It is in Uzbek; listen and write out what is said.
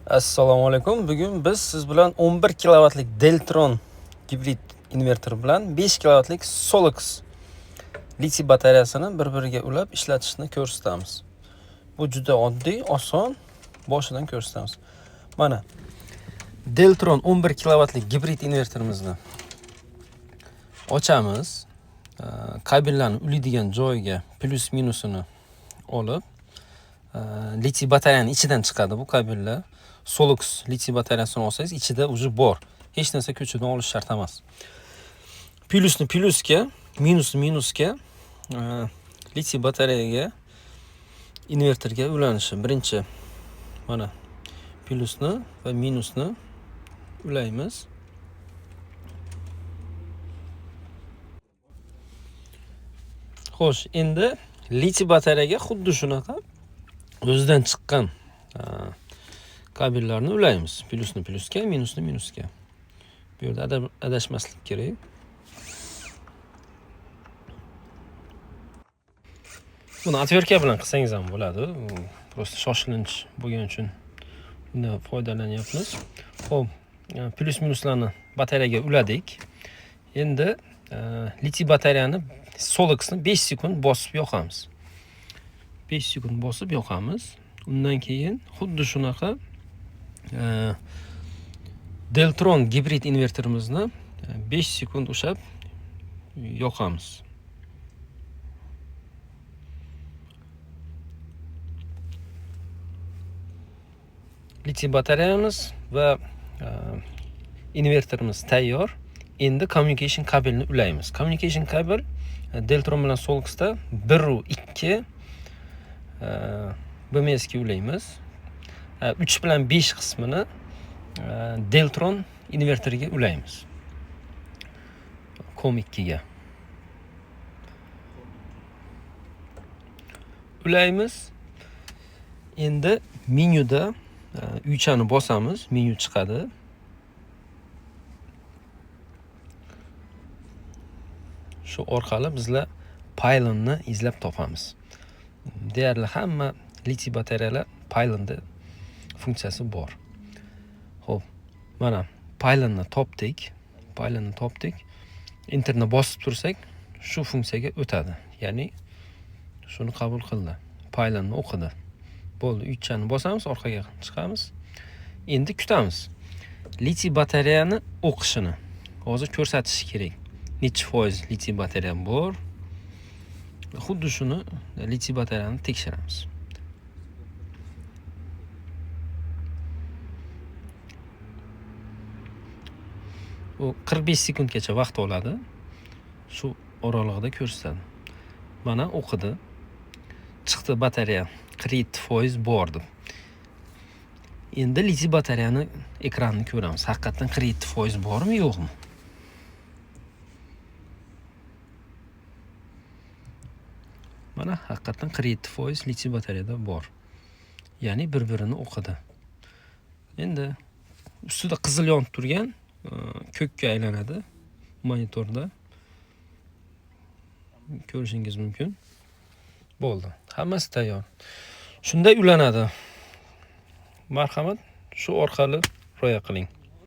Assalomu alaykum. Bugun biz siz bilan 11 kilovatlik Deltron gibrid inverter bilan 5 kilovatlik Solux litiy batareyasini bir-biriga ulab ishlatishni ko'rsatamiz. Bu juda oddiy, oson, boshidan ko'rsatamiz. Mana Deltron 11 kilovatlik gibrid inverterimizni ochamiz. Kabellarni ulaydigan joyiga plus minusini olib, litiy batareyaning ichidan chiqadi bu kabellar. Solux litiy batareyasini olsangiz, ichida уже bor. Hech narsa ko'chadan olish shart emas. Plyusni plyusga, minusni minusga, litiy batareyaga, inverterga ulanishi. Birinchi mana plyusni va minusni ulaymiz. Xo'sh, endi litiy batareyaga xuddi shunaqa o'zidan chiqqan kabellarni ulaymiz. Plyusni plyusga, minusni minusga. Bu yerda adashmaslik kerak. Buni atverka bilan qilsangiz ham bo'ladi. Prosta shoshilinch bo'lgani uchun bundan foydalanyapmiz. Xo'p, plyus minuslarni batareyaga uladik. Endi litiy batareyani Soluxni 5 sekund bosib yoqamiz. 5 sekund bosib yoqamiz. Undan keyin xuddi shunaqa Deltron gibrid inverterimizni 5 sekund ushlab yoqamiz. Litiy batareyamiz va inverterimiz tayyor. Endi communication kabelni ulaymiz. Communication kabel Deltron bilan Soluxda 1 u 2 BMSga ulaymiz. 3 bilan 5 qismini Deltron inverteriga ulaymiz. COM2 ga ulaymiz. Endi menyuda uychani bosamiz, menyu chiqadi. Shu orqali bizlar pylonni izlab topamiz. Deyarli hamma litiy batareyalar pylonda funksiyasi bor. Xo'p, mana pylonni topdik. Enterni bosib tursak, shu funksiyaga o'tadi. Ya'ni shuni qabul qildi. Pylonni o'qidi. Bo'ldi, uychani bosamiz, orqaga chiqamiz. Endi kutamiz. Litiy batareyani o'qishini hozir ko'rsatish kerak. Necha foiz litiy batareya bor? Xuddi shuni litiy batareyani tekshiramiz. U 45 sekundgacha vaqt oladi. Shu oralig'ida ko'rsatadi. Mana o'qidi. Chiqdi batareya 47% bor deb. Endi litiy batareyani ekranini ko'ramiz. Haqiqatan 47% bormi, yo'qmi? Mana haqiqatan 47% litiy batareyada bor. Ya'ni bir-birini o'qidi. Endi ustida qizil yonib turgan ko'kka aylanadi monitorda. Ko'rishingiz mumkin. Bo'ldi. Hammasi tayyor. Shunday ulanadi. Marhamat, shu orqali rioya qiling.